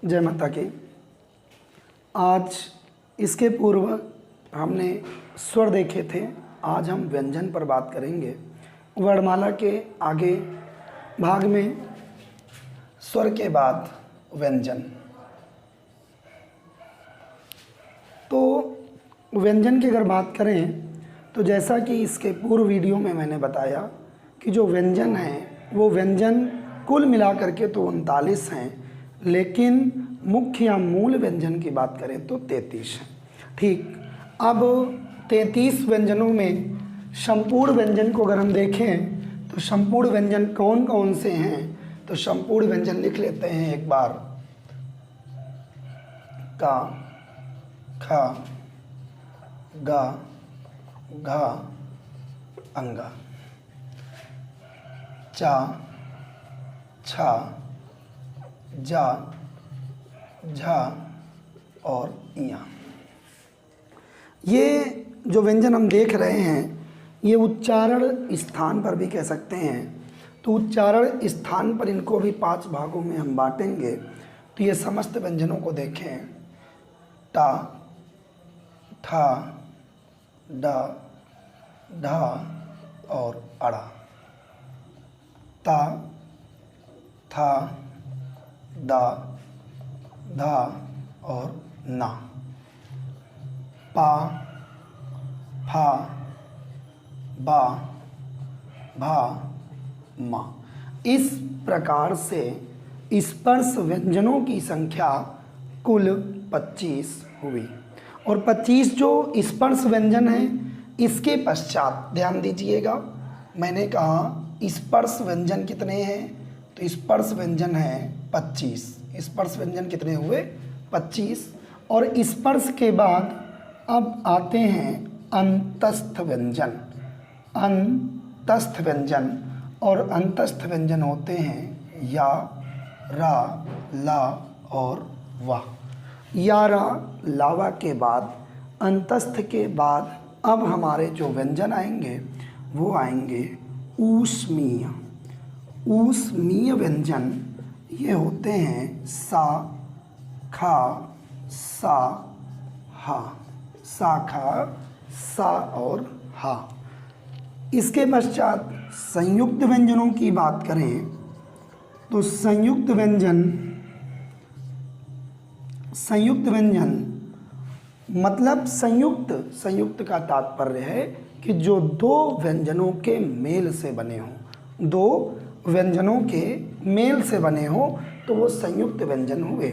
जय माता की। आज इसके पूर्व हमने स्वर देखे थे, आज हम व्यंजन पर बात करेंगे। वर्णमाला के आगे भाग में स्वर के बाद व्यंजन। तो व्यंजन की अगर बात करें तो जैसा कि इसके पूर्व वीडियो में मैंने बताया कि जो व्यंजन हैं वो व्यंजन कुल मिलाकर के तो 39 हैं, लेकिन मुख्य या मूल व्यंजन की बात करें तो 33 हैं। ठीक, अब 33 व्यंजनों में संपूर्ण व्यंजन को अगर हम देखें तो संपूर्ण व्यंजन कौन कौन से हैं, तो संपूर्ण व्यंजन लिख लेते हैं एक बार। का, खा, गा, घा, अंगा, चा, छा, जा, झा और इया। ये जो व्यंजन हम देख रहे हैं ये उच्चारण स्थान पर भी कह सकते हैं। तो उच्चारण स्थान पर इनको भी 5 भागों में हम बांटेंगे। तो ये समस्त व्यंजनों को देखें, टा, ठा, डा, ढा और अड़ा। ता, था, दा, धा और ना। पा, फा, बा, भा, मा। इस प्रकार से स्पर्श व्यंजनों की संख्या कुल 25 हुई। और 25 जो स्पर्श व्यंजन हैं, इसके पश्चात ध्यान दीजिएगा, मैंने कहा स्पर्श व्यंजन कितने हैं, तो स्पर्श व्यंजन है 25। स्पर्श व्यंजन कितने हुए? 25। और स्पर्श के बाद अब आते हैं अंतस्थ व्यंजन। अंतस्थ व्यंजन, और अंतस्थ व्यंजन होते हैं या, रा, ला और वा। या, रा, लावा के बाद अंतस्थ के बाद अब हमारे जो व्यंजन आएंगे वो आएंगे ऊष्मीय। ऊष्मीय व्यंजन ये होते हैं सा, खा, सा, हा। सा, खा, सा और हा। इसके पश्चात संयुक्त व्यंजनों की बात करें तो संयुक्त व्यंजन मतलब संयुक्त का तात्पर्य है कि जो 2 व्यंजनों के मेल से बने हों, 2 व्यंजनों के मेल से बने हों तो वो संयुक्त व्यंजन हुए।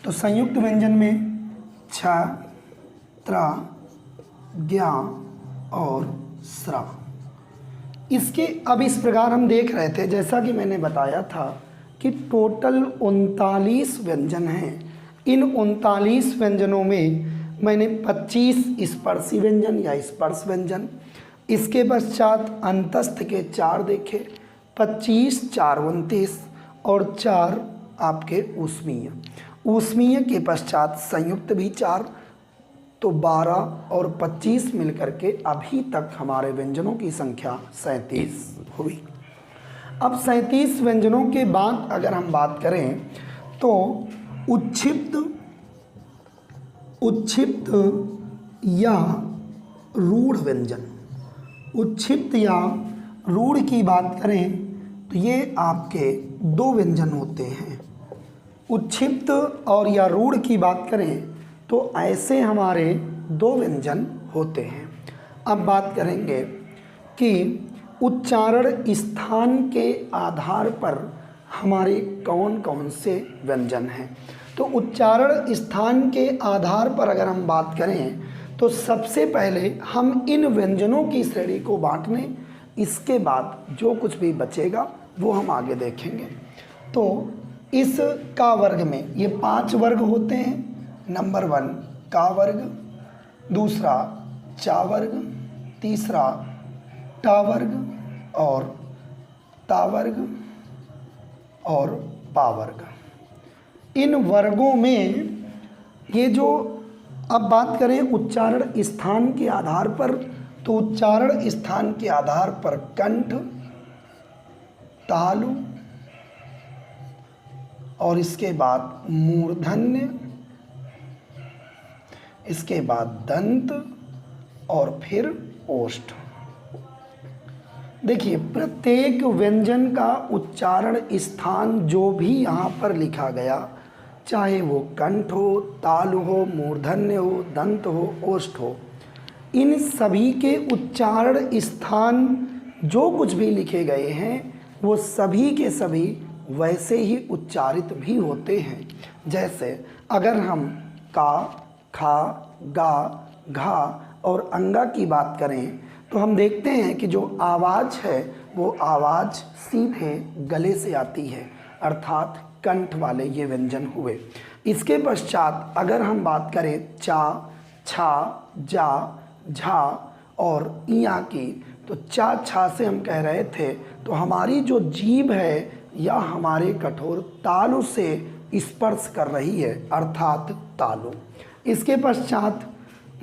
तो संयुक्त व्यंजन में छ, त्रा, ज्ञा और स्रा। इसके अब इस प्रकार हम देख रहे थे, जैसा कि मैंने बताया था कि टोटल 39 व्यंजन हैं। इन 39 व्यंजनों में मैंने 25 स्पर्शी व्यंजन या स्पर्श व्यंजन, इसके पश्चात अंतस्थ के 4 देखे, 25, 4, 29 और 4 आपके ऊष्मीय। ऊष्मीय के पश्चात संयुक्त भी 4, तो 12 और 25 मिलकर के अभी तक हमारे व्यंजनों की संख्या 37 हुई। अब 37 व्यंजनों के बाद अगर हम बात करें तो उच्छिप्त या रूढ़ व्यंजन। उच्छिप्त या रूढ़ की बात करें तो ये आपके 2 व्यंजन होते हैं। उच्छिप्त और या रूढ़ की बात करें तो ऐसे हमारे 2 व्यंजन होते हैं। अब बात करेंगे कि उच्चारण स्थान के आधार पर हमारे कौन कौन से व्यंजन हैं। तो उच्चारण स्थान के आधार पर अगर हम बात करें तो सबसे पहले हम इन व्यंजनों की श्रेणी को बांटने, इसके बाद जो कुछ भी बचेगा वो हम आगे देखेंगे। तो इस का वर्ग में ये 5 वर्ग होते हैं। नंबर 1 का वर्ग, दूसरा चा वर्ग, तीसरा टा वर्ग और ता वर्ग और पा वर्ग। इन वर्गों में ये जो, अब बात करें उच्चारण स्थान के आधार पर, तो उच्चारण स्थान के आधार पर कंठ, तालु, और इसके बाद मूर्धन्य, इसके बाद दंत और फिर ओष्ठ। देखिए प्रत्येक व्यंजन का उच्चारण स्थान जो भी यहाँ पर लिखा गया, चाहे वो कंठ हो, तालु हो, मूर्धन्य हो, दंत हो, ओष्ठ हो, इन सभी के उच्चारण स्थान जो कुछ भी लिखे गए हैं वो सभी के सभी वैसे ही उच्चारित भी होते हैं। जैसे अगर हम का, खा, गा, घा और अंगा की बात करें तो हम देखते हैं कि जो आवाज़ है वो आवाज़ सीधे गले से आती है, अर्थात कंठ वाले ये व्यंजन हुए। इसके पश्चात अगर हम बात करें चा, छा, जा, झा और इया की, तो चा, छा से हम कह रहे थे तो हमारी जो जीभ है या हमारे कठोर तालु से स्पर्श कर रही है, अर्थात तालु। इसके पश्चात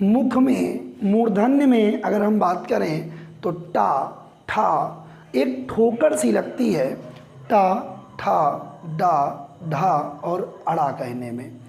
मुख में मूर्धन्य में अगर हम बात करें तो टा, ठा एक ठोकर सी लगती है, टा, ठा, डा, ढा और अड़ा कहने में।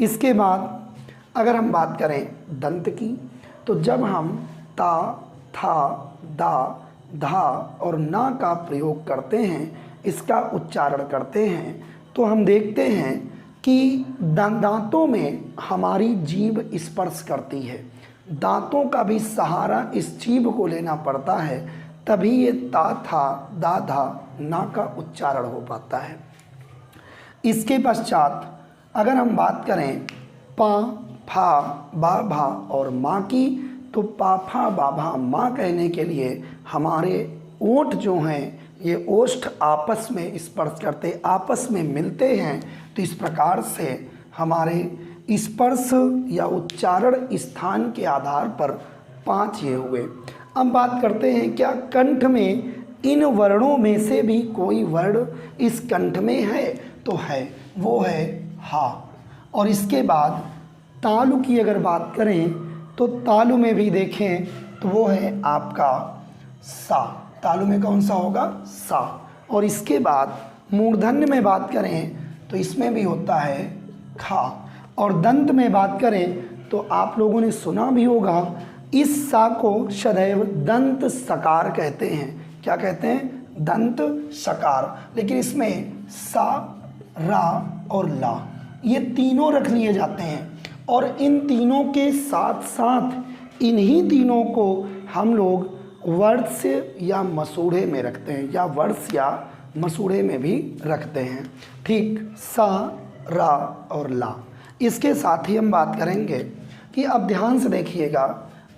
इसके बाद अगर हम बात करें दंत की, तो जब हम ता, था, दा, धा और ना का प्रयोग करते हैं, इसका उच्चारण करते हैं, तो हम देखते हैं कि दांतों में हमारी जीभ स्पर्श करती है। दांतों का भी सहारा इस जीभ को लेना पड़ता है, तभी ये ता, था, दा, धा, ना का उच्चारण हो पाता है। इसके पश्चात अगर हम बात करें पा, फा, बा, भा और माँ की, तो पा, फा, बा, भा, माँ कहने के लिए हमारे ओंठ जो हैं ये ओष्ठ आपस में स्पर्श करते, आपस में मिलते हैं। तो इस प्रकार से हमारे स्पर्श या उच्चारण स्थान के आधार पर 5 ये हुए। अब बात करते हैं क्या कंठ में इन वर्णों में से भी कोई वर्ण इस कंठ में है, तो है, वो है हा। और इसके बाद तालु की अगर बात करें तो तालु में भी देखें तो वो है आपका सा। तालु में कौन सा होगा? सा। और इसके बाद मूर्धन्य में बात करें तो इसमें भी होता है खा। और दंत में बात करें तो आप लोगों ने सुना भी होगा, इस सा को सदैव दंत सकार कहते हैं। क्या कहते हैं? दंत सकार। लेकिन इसमें सा, रा और ला ये तीनों रख लिए जाते हैं, और इन तीनों के साथ साथ इन्हीं तीनों को हम लोग वर्ष या मसूड़े में रखते हैं, या वर्ष या मसूड़े में भी रखते हैं। ठीक, सा, रा और ला। इसके साथ ही हम बात करेंगे कि अब ध्यान से देखिएगा,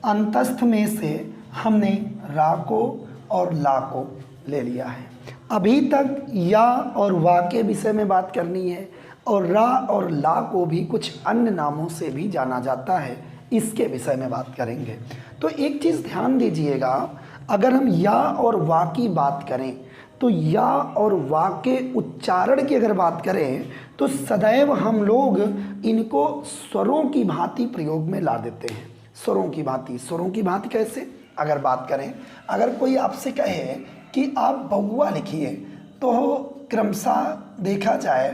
अंतस्थ में से हमने रा को और ला को ले लिया है। अभी तक या और वा के विषय में बात करनी है, और रा और ला को भी कुछ अन्य नामों से भी जाना जाता है, इसके विषय में बात करेंगे। तो एक चीज़ ध्यान दीजिएगा, अगर हम या और वा की बात करें तो या और वा के उच्चारण की अगर बात करें तो सदैव हम लोग इनको स्वरों की भांति प्रयोग में ला देते हैं। स्वरों की भांति। स्वरों की भांति कैसे? अगर बात करें, अगर कोई आपसे कहे कि आप बउआ लिखिए, तो क्रमशः देखा जाए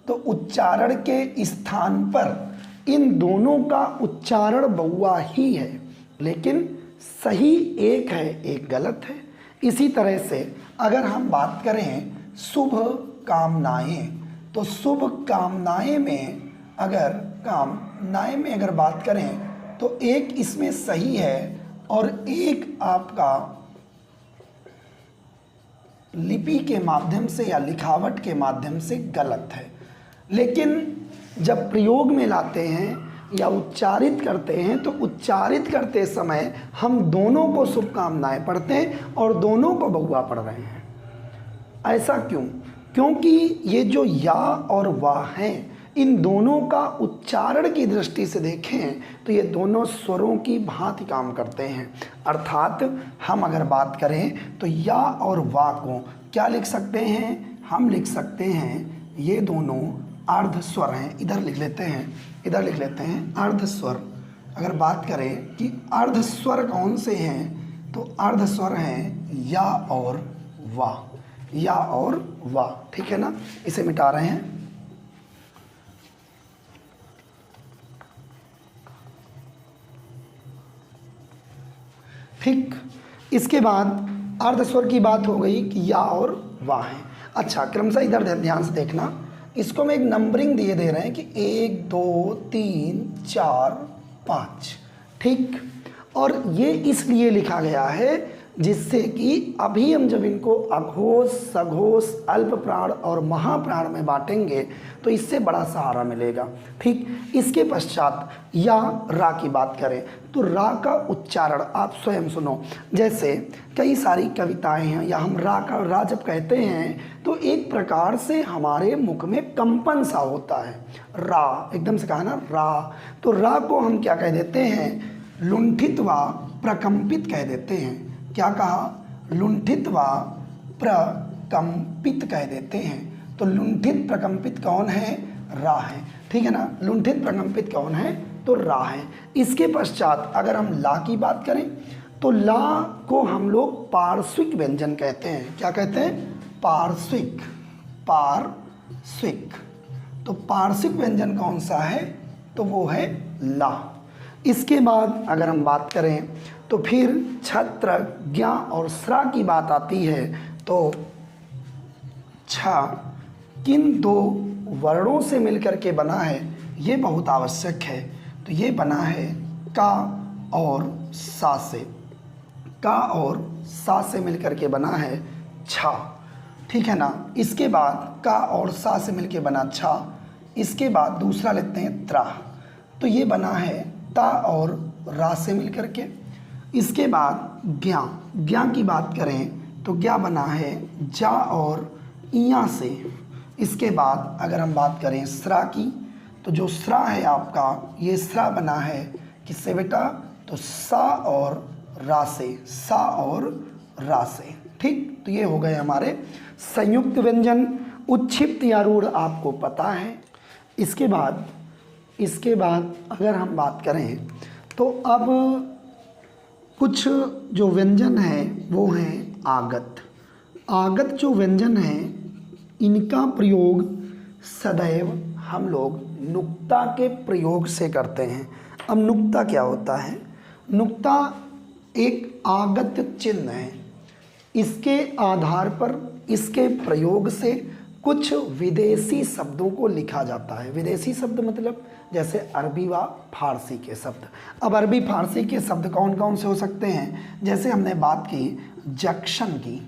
तो उच्चारण के स्थान पर इन दोनों का उच्चारण बउआ ही है, लेकिन सही एक है, एक गलत है। इसी तरह से अगर हम बात करें शुभ कामनाएं, तो शुभ कामनाएं में अगर बात करें तो एक इसमें सही है और एक आपका लिपि के माध्यम से या लिखावट के माध्यम से गलत है। लेकिन जब प्रयोग में लाते हैं या उच्चारित करते हैं तो उच्चारित करते समय हम दोनों को शुभकामनाएं पढ़ते हैं और दोनों को बउआ पढ़ रहे हैं। ऐसा क्यों? क्योंकि ये जो या और वा हैं, इन दोनों का उच्चारण की दृष्टि से देखें तो ये दोनों स्वरों की भांति काम करते हैं। अर्थात हम अगर बात करें तो या और वा को क्या लिख सकते हैं? हम लिख सकते हैं ये दोनों अर्ध स्वर हैं। इधर लिख लेते हैं अर्ध स्वर। अगर बात करें कि अर्ध स्वर कौन से हैं, तो अर्ध स्वर हैं या और वा, या और वा। ठीक है ना? इसे मिटा रहे हैं। ठीक, इसके बाद अर्धस्वर की बात हो गई कि या और वाह है। अच्छा, क्रमशः इधर ध्यान से देखना, इसको मैं एक नंबरिंग दिए दे रहे हैं कि 1 2 3 4 5, ठीक। और ये इसलिए लिखा गया है जिससे कि अभी हम जब इनको अघोष, सघोष, अल्प प्राण और महाप्राण में बांटेंगे तो इससे बड़ा सहारा मिलेगा, ठीक। इसके पश्चात या रा की बात करें तो रा का उच्चारण आप स्वयं सुनो। जैसे कई सारी कविताएं हैं, या हम रा जब कहते हैं तो एक प्रकार से हमारे मुख में कंपन सा होता है। रा एकदम से कहा ना, रा, तो रा को हम क्या कह देते हैं, लुंठित व प्रकंपित कह देते हैं। क्या कहा, लुंठित व प्रकंपित कह देते हैं। तो लुंठित प्रकंपित कौन है, रा है, ठीक है ना। लुंठित प्रकंपित कौन है, तो रा है। इसके पश्चात अगर हम ला की बात करें तो ला को हम लोग पार्श्विक व्यंजन कहते हैं। क्या कहते हैं, पार्श्विक, पार्श्विक। तो पार्श्विक व्यंजन कौन सा है, तो वो है ला। इसके बाद अगर हम बात करें तो फिर छत्र, ज्ञा और स्रा की बात आती है। तो छ किन दो वर्णों से मिलकर के बना है, ये बहुत आवश्यक है। तो ये बना है का और सा से, का और सा से मिलकर के बना है छा, ठीक है ना। इसके बाद का और सा से मिलकर बना छा। इसके बाद दूसरा लेते हैं त्रा, तो ये बना है ता और रा से मिलकर के। इसके बाद ज्ञा, ज्ञा की बात करें तो ज्ञा बना है जा और इया से। इसके बाद अगर हम बात करें स्रा की, तो जो स्रा है आपका, ये स्रा बना है किससे बेटा, तो सा और रा से, सा और रा से, ठीक। तो ये हो गए हमारे संयुक्त व्यंजन। उच्छिप्त या रूढ़ आपको पता है। इसके बाद अगर हम बात करें तो अब कुछ जो व्यंजन हैं वो हैं आगत। आगत जो व्यंजन हैं इनका प्रयोग सदैव हम लोग नुक्ता के प्रयोग से करते हैं। अब नुक्ता क्या होता है, नुक्ता एक आगत चिन्ह है। इसके आधार पर, इसके प्रयोग से कुछ विदेशी शब्दों को लिखा जाता है। विदेशी शब्द मतलब जैसे अरबी व फारसी के शब्द। अब अरबी फारसी के शब्द कौन कौन से हो सकते हैं, जैसे हमने बात की जंक्शन की,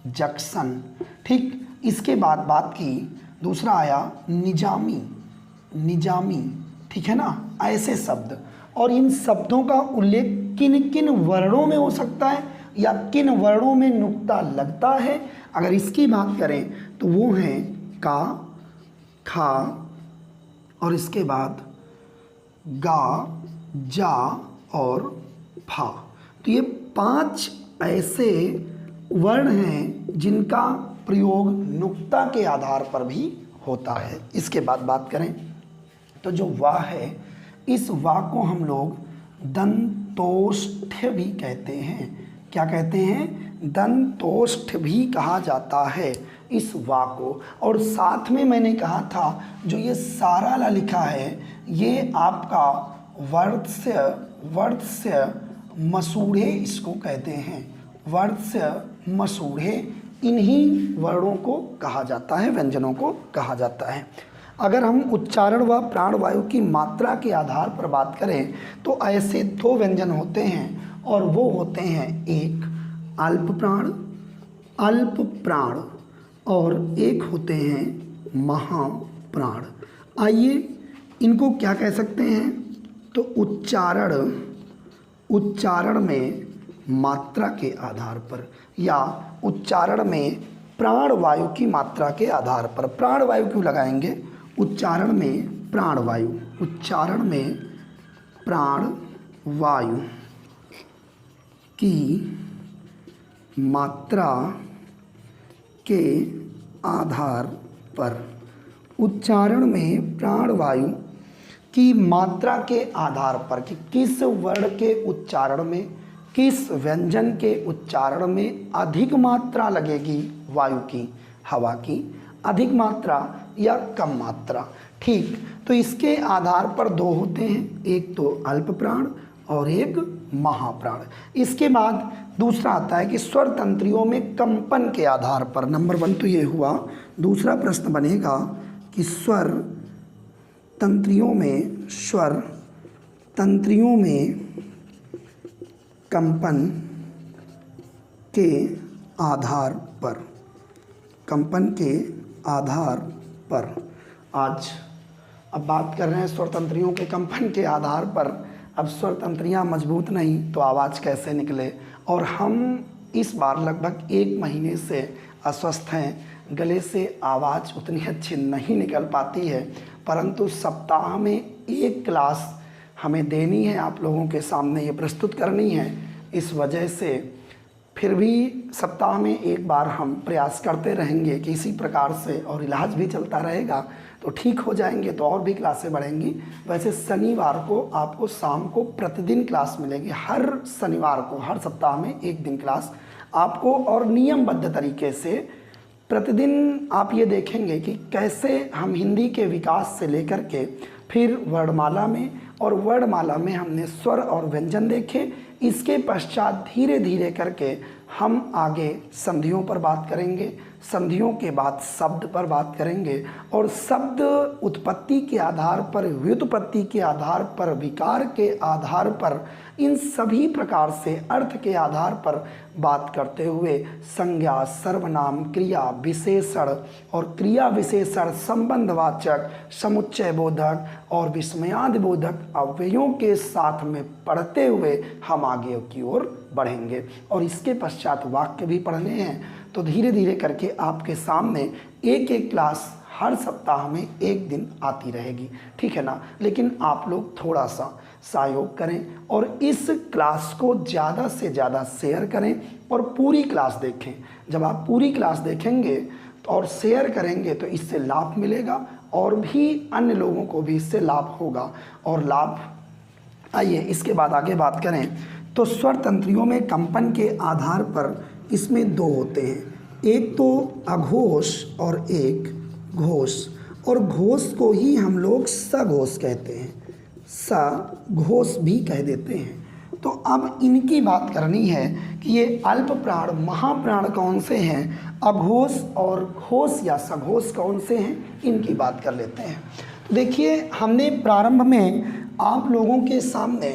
जंक्शन, ठीक। इसके बाद बात की, दूसरा आया निजामी, निजामी, ठीक है ना, ऐसे शब्द। और इन शब्दों का उल्लेख किन किन वर्णों में हो सकता है या किन वर्णों में नुक्ता लगता है, अगर इसकी बात करें तो वो हैं का, खा और इसके बाद गा, जा और फा। तो ये 5 ऐसे वर्ण हैं जिनका प्रयोग नुक्ता के आधार पर भी होता है। इसके बाद बात करें तो जो वा है, इस वा को हम लोग दंतोष्ठ भी कहते हैं। क्या कहते हैं, दंतोष्ठ भी कहा जाता है इस वा को। और साथ में मैंने कहा था जो ये सारा ला लिखा है ये आपका वर्त्स्य मसूढ़े इसको कहते हैं, वर्त्स्य मसूढ़े। इन्हीं वर्णों को कहा जाता है, व्यंजनों को कहा जाता है। अगर हम उच्चारण व प्राणवायु की मात्रा के आधार पर बात करें तो ऐसे 2 व्यंजन होते हैं और वो होते हैं, एक अल्प प्राण और एक होते हैं महाप्राण। आइए इनको क्या कह सकते हैं, तो उच्चारण में मात्रा के आधार पर या उच्चारण में प्राणवायु की मात्रा के आधार पर। प्राणवायु क्यों लगाएंगे, उच्चारण में प्राणवायु, उच्चारण में प्राणवायु की मात्रा के आधार पर, उच्चारण में प्राणवायु की मात्रा के आधार पर कि किस वर्ण के उच्चारण में, किस व्यंजन के उच्चारण में अधिक मात्रा लगेगी वायु की, हवा की, अधिक मात्रा या कम मात्रा, ठीक। तो इसके आधार पर 2 होते हैं, एक तो अल्प प्राण और एक महाप्राण। इसके बाद दूसरा आता है कि स्वर तंत्रियों में कंपन के आधार पर, नंबर 1 तो ये हुआ। दूसरा प्रश्न बनेगा कि स्वर तंत्रियों में कंपन के आधार पर आज अब बात कर रहे हैं स्वर तंत्रियों के कंपन के आधार पर। अब स्वर तंत्रियाँ मजबूत नहीं तो आवाज़ कैसे निकले, और हम इस बार लगभग 1 महीने से अस्वस्थ हैं, गले से आवाज़ उतनी अच्छी नहीं निकल पाती है, परंतु सप्ताह में 1 क्लास हमें देनी है, आप लोगों के सामने ये प्रस्तुत करनी है। इस वजह से फिर भी सप्ताह में 1 बार हम प्रयास करते रहेंगे कि इसी प्रकार से, और इलाज भी चलता रहेगा तो ठीक हो जाएंगे, तो और भी क्लासें बढ़ेंगी। वैसे शनिवार को आपको शाम को प्रतिदिन क्लास मिलेगी, हर शनिवार को, हर सप्ताह में 1 दिन क्लास आपको, और नियमबद्ध तरीके से प्रतिदिन आप ये देखेंगे कि कैसे हम हिंदी के विकास से लेकर के फिर वर्णमाला में, और वर्णमाला में हमने स्वर और व्यंजन देखे। इसके पश्चात धीरे धीरे करके हम आगे संधियों पर बात करेंगे, संधियों के बाद शब्द पर बात करेंगे, और शब्द उत्पत्ति के आधार पर, व्युत्पत्ति के आधार पर, विकार के आधार पर, इन सभी प्रकार से अर्थ के आधार पर बात करते हुए संज्ञा, सर्वनाम, क्रिया, विशेषण और क्रिया विशेषण, संबंधवाचक, समुच्चय बोधक और विस्मयादि बोधक अव्ययों के साथ में पढ़ते हुए हम आगे की ओर बढ़ेंगे। और इसके पश्चात वाक्य भी पढ़ने हैं, तो धीरे धीरे करके आपके सामने 1-1 क्लास हर सप्ताह में 1 दिन आती रहेगी, ठीक है ना। लेकिन आप लोग थोड़ा सा सहयोग करें और इस क्लास को ज़्यादा से ज़्यादा शेयर करें और पूरी क्लास देखें। जब आप पूरी क्लास देखेंगे और शेयर करेंगे तो इससे लाभ मिलेगा, और भी अन्य लोगों को भी इससे लाभ होगा और लाभ। आइए इसके बाद आगे बात करें तो स्वर तंत्रियों में कंपन के आधार पर इसमें 2 होते हैं, एक तो अघोष और एक घोष, और घोष को ही हम लोग सघोष कहते हैं, सघोष भी कह देते हैं। तो अब इनकी बात करनी है कि ये अल्प प्राण महाप्राण कौन से हैं, अघोष और घोष या सघोष कौन से हैं, इनकी बात कर लेते हैं। तो देखिए, हमने प्रारंभ में आप लोगों के सामने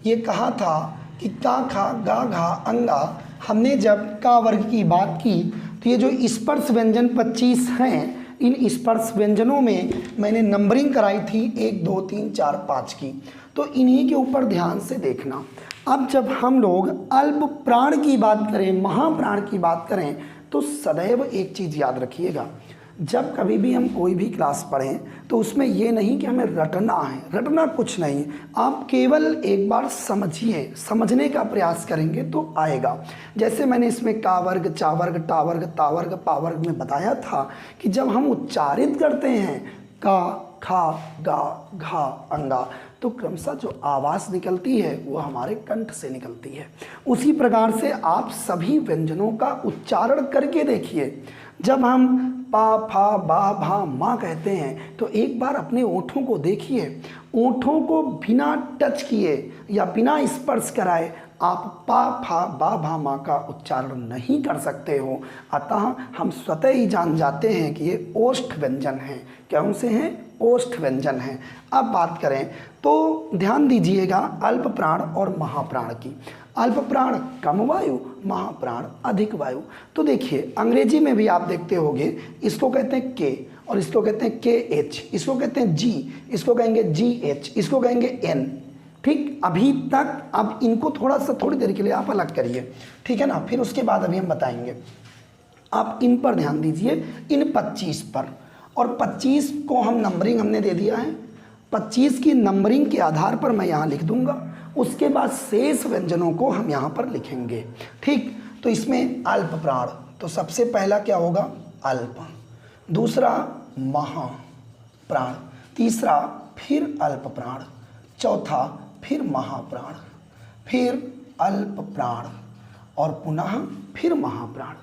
ये कहा था कि का, खा, गा, घा, अंगा, हमने जब का वर्ग की बात की तो ये जो स्पर्श व्यंजन 25 हैं, इन स्पर्श व्यंजनों में मैंने नंबरिंग कराई थी 1, 2, 3, 4, 5 की, तो इन्हीं के ऊपर ध्यान से देखना। अब जब हम लोग अल्प प्राण की बात करें, महाप्राण की बात करें, तो सदैव एक चीज़ याद रखिएगा, जब कभी भी हम कोई भी क्लास पढ़ें तो उसमें ये नहीं कि हमें रटना है, रटना कुछ नहीं, आप केवल एक बार समझिए, समझने का प्रयास करेंगे तो आएगा। जैसे मैंने इसमें का वर्ग, चा वर्ग, टा वर्ग, ता वर्ग, पा वर्ग में बताया था कि जब हम उच्चारित करते हैं का, खा, गा, घा, अंगा, तो क्रमशः जो आवाज़ निकलती है वो हमारे कंठ से निकलती है। उसी प्रकार से आप सभी व्यंजनों का उच्चारण करके देखिए। जब हम पा, फा, बा, भा, मा कहते हैं तो एक बार अपने ओंठों को देखिए, ओंठों को बिना टच किए या बिना स्पर्श कराए आप पा, फा, बा, भा, मा का उच्चारण नहीं कर सकते हो। अतः हम स्वतः ही जान जाते हैं कि ये ओष्ठ व्यंजन हैं। कौन से हैं? ओष्ठ व्यंजन हैं। अब बात करें तो ध्यान दीजिएगा अल्प प्राण और महाप्राण की। अल्प प्राण कम वायु, महाप्राण अधिक वायु। तो देखिए, अंग्रेजी में भी आप देखते होंगे, इसको कहते हैं के और इसको कहते हैं के एच, इसको कहते हैं जी, इसको कहेंगे जी एच, इसको कहेंगे एन। ठीक, अभी तक अब इनको थोड़ा सा थोड़ी देर के लिए आप अलग करिए, ठीक है ना, फिर उसके बाद अभी हम बताएंगे। आप इन पर ध्यान दीजिए, इन 25 पर, और 25 को हम नंबरिंग हमने दे दिया है, 25 की नंबरिंग के आधार पर मैं यहाँ लिख दूंगा, उसके बाद शेष व्यंजनों को हम यहाँ पर लिखेंगे। ठीक, तो इसमें अल्प प्राण, तो सबसे पहला क्या होगा? अल्प, दूसरा महाप्राण, तीसरा फिर अल्प प्राण, चौथा फिर महाप्राण, फिर अल्प प्राण और पुनः फिर महाप्राण।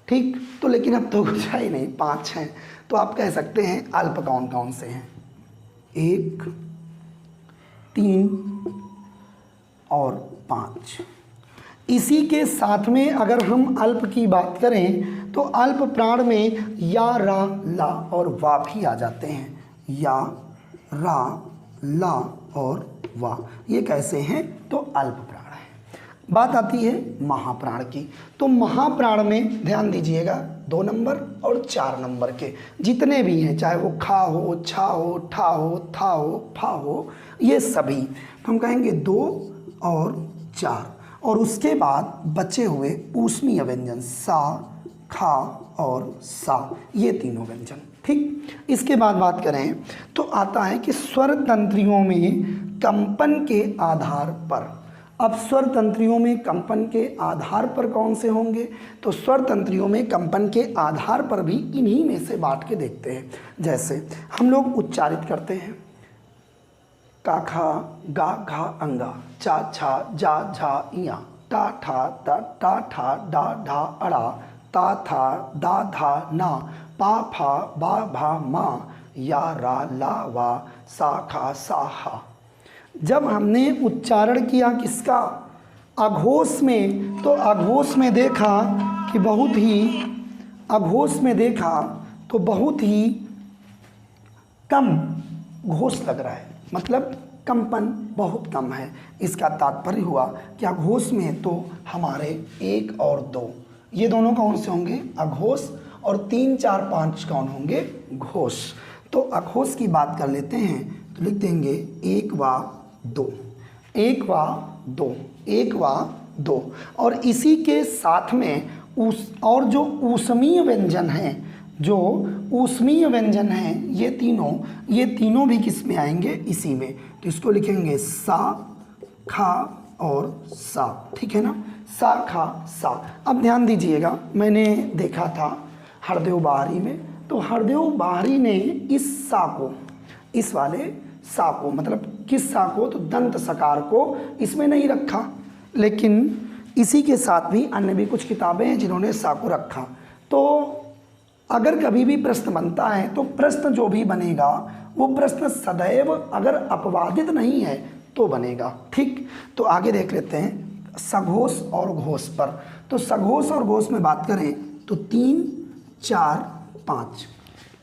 ठीक, तो लेकिन अब तो कुछ है ही नहीं, 5 हैं, तो आप कह सकते हैं अल्प कौन कौन से हैं? 1, 3 और 5। इसी के साथ में अगर हम अल्प की बात करें तो अल्प प्राण में या, रा, ला और वा भी आ जाते हैं। या, रा, ला और वा, ये कैसे हैं? तो अल्प प्राण है। बात आती है महाप्राण की। तो महाप्राण में ध्यान दीजिएगा 2 नंबर और 4 नंबर के जितने भी हैं, चाहे वो खा हो, छा हो, ठा हो, था हो, फा हो, ये सभी तो हम कहेंगे 2 और 4। और उसके बाद बचे हुए ऊष्मीय व्यंजन सा, खा और सा, ये तीनों व्यंजन। ठीक, इसके बाद बात करें तो आता है कि स्वर तंत्रियों में कंपन के आधार पर। अब स्वर तंत्रियों में कंपन के आधार पर कौन से होंगे? तो स्वर तंत्रियों में कंपन के आधार पर भी इन्हीं में से बांट के देखते हैं। जैसे हम लोग उच्चारित करते हैं का, खा, गा, घा, अंगा, चा, छा, जा, झा, इया, टा, ठा, टा, ठा, डा, ढा, अड़ा, ता, था, दा, धा, ना, पा, फा, बा, भा, मा, या, रा, ला, वा, सा, खा, सा, हा। जब हमने उच्चारण किया किसका? अघोष में, तो अघोष में देखा कि बहुत ही कम घोष लग रहा है, मतलब कंपन बहुत कम है। इसका तात्पर्य हुआ कि अघोष में तो हमारे 1 और 2 ये दोनों कौन से होंगे? अघोष। और 3, 4, 5 कौन होंगे? घोष। तो अघोष की बात कर लेते हैं तो लिख देंगे 1 वा 2, 1 वा 2, 1 वा 2। और इसी के साथ में और जो ऊष्मीय व्यंजन हैं, जो ऊष्मीय व्यंजन हैं, ये तीनों भी किस में आएंगे? इसी में। तो इसको लिखेंगे सा, खा और सा। ठीक है ना? सा, खा, सा। अब ध्यान दीजिएगा, मैंने देखा था हरदेव बाहरी में, तो हरदेव बाहरी ने इस सा को, इस वाले सा को, मतलब किस सा को? तो दंत सकार को इसमें नहीं रखा, लेकिन इसी के साथ भी अन्य भी कुछ किताबें हैं जिन्होंने सा को रखा। तो अगर कभी भी प्रश्न बनता है तो प्रश्न जो भी बनेगा वो प्रश्न सदैव अगर अपवादित नहीं है तो बनेगा। ठीक, तो आगे देख लेते हैं सघोष और घोष पर। तो सघोष और घोष में बात करें तो 3, 4, 5,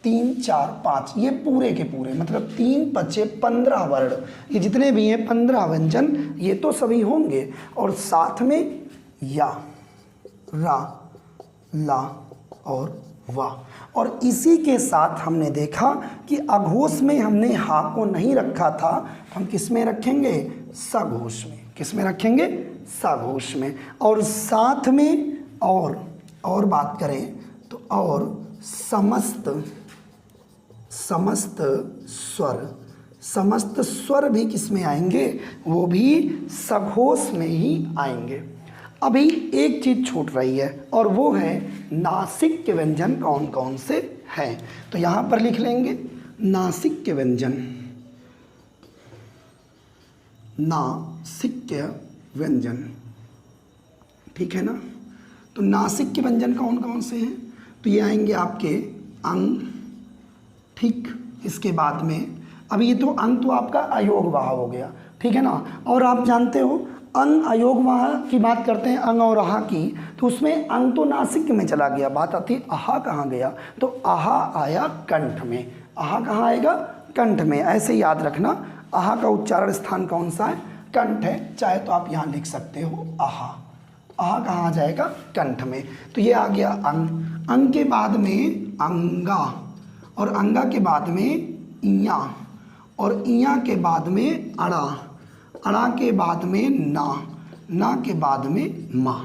3, 4, 5 ये पूरे के पूरे, मतलब 3, 5, 15 वर्ण, ये जितने भी हैं 15 व्यंजन, ये तो सभी होंगे। और साथ में या, रा, ला और वा। और इसी के साथ हमने देखा कि अघोष में हमने हा को नहीं रखा था, हम किस में रखेंगे? सघोष में। किस में रखेंगे? सघोष में। और साथ में और बात करें तो और समस्त स्वर भी किस में आएंगे? वो भी सघोष में ही आएंगे। अभी एक चीज़ छूट रही है और वो है नासिक के व्यंजन कौन कौन से हैं। तो यहाँ पर लिख लेंगे नासिक के व्यंजन, नासिक के व्यंजन। ठीक है ना? तो नासिक के व्यंजन कौन कौन से हैं? तो ये आएंगे आपके अंग। ठीक, इसके बाद में अब ये तो अंग तो आपका अयोगवाह हो गया। ठीक है ना? और आप जानते हो अंग अयोगवाह की बात करते हैं, अंग और आहा की, तो उसमें अंग तो नासिक में चला गया, बात आती है आहा कहाँ गया? तो आहा आया कंठ में। आहा कहाँ आएगा? कंठ में। ऐसे याद रखना, आहा का उच्चारण स्थान कौन सा है? कंठ है। चाहे तो आप यहाँ लिख सकते हो आहा। आहा कहाँ आ जाएगा? कंठ में। तो ये आ गया अंग। अंग के बाद में अंगा, और अंगा के बाद में इया, और इया के बाद में अड़ा, अड़ा के बाद में ना, ना के बाद में मा।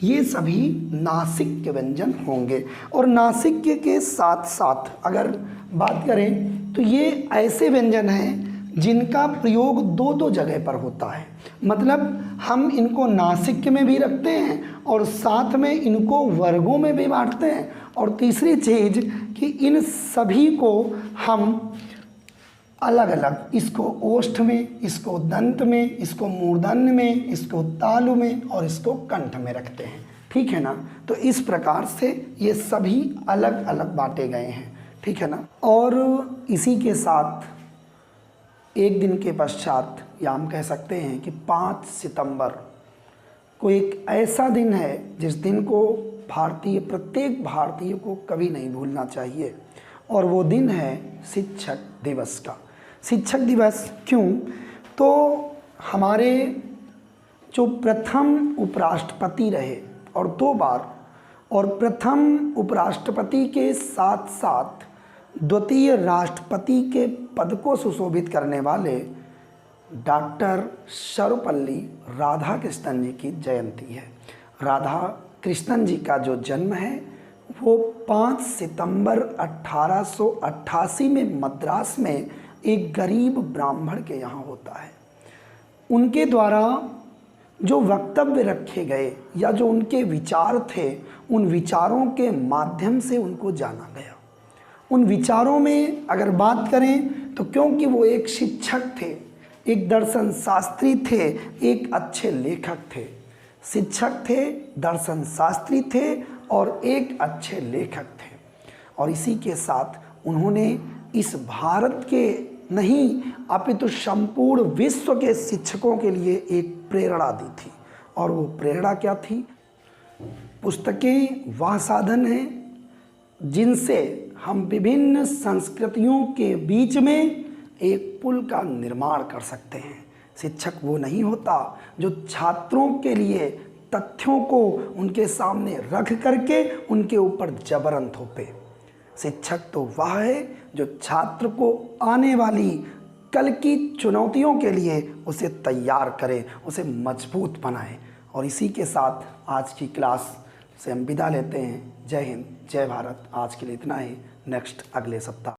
ये सभी नासिक के व्यंजन होंगे। और नासिक के साथ साथ अगर बात करें तो ये ऐसे व्यंजन हैं जिनका प्रयोग 2-2 जगह पर होता है। मतलब हम इनको नासिक में भी रखते हैं और साथ में इनको वर्गों में भी बांटते हैं। और तीसरी चीज़ कि इन सभी को हम अलग अलग, इसको ओष्ठ में, इसको दंत में, इसको मूर्धन्य में, इसको तालु में और इसको कंठ में रखते हैं। ठीक है ना? तो इस प्रकार से ये सभी अलग अलग बांटे गए हैं। ठीक है ना? और इसी के साथ एक दिन के पश्चात या हम कह सकते हैं कि 5 सितंबर को एक ऐसा दिन है जिस दिन को प्रत्येक भारतीय को कभी नहीं भूलना चाहिए, और वो दिन है शिक्षक दिवस का। शिक्षक दिवस क्यों? तो हमारे जो प्रथम उपराष्ट्रपति रहे और 2 बार, और प्रथम उपराष्ट्रपति के साथ साथ द्वितीय राष्ट्रपति के पद को सुशोभित करने वाले डॉक्टर सर्वपल्ली राधाकृष्णन जी की जयंती है। राधा कृष्णन जी का जो जन्म है वो 5 सितंबर 1888 में मद्रास में एक गरीब ब्राह्मण के यहाँ होता है। उनके द्वारा जो वक्तव्य रखे गए या जो उनके विचार थे, उन विचारों के माध्यम से उनको जाना गया। उन विचारों में अगर बात करें तो क्योंकि वो एक शिक्षक थे, एक दर्शन शास्त्री थे, एक अच्छे लेखक थे। शिक्षक थे, दर्शन शास्त्री थे और एक अच्छे लेखक थे। और इसी के साथ उन्होंने इस भारत के नहीं अपितु संपूर्ण विश्व के शिक्षकों के लिए एक प्रेरणा दी थी। और वो प्रेरणा क्या थी? पुस्तकें वह साधन हैं जिनसे हम विभिन्न संस्कृतियों के बीच में एक पुल का निर्माण कर सकते हैं। शिक्षक वो नहीं होता जो छात्रों के लिए तथ्यों को उनके सामने रख करके उनके ऊपर जबरन थोपे। शिक्षक तो वह है जो छात्र को आने वाली कल की चुनौतियों के लिए उसे तैयार करे, उसे मजबूत बनाए। और इसी के साथ आज की क्लास से हम विदा लेते हैं। जय हिंद, जय भारत। आज के लिए इतना ही। नेक्स्ट अगले सप्ताह।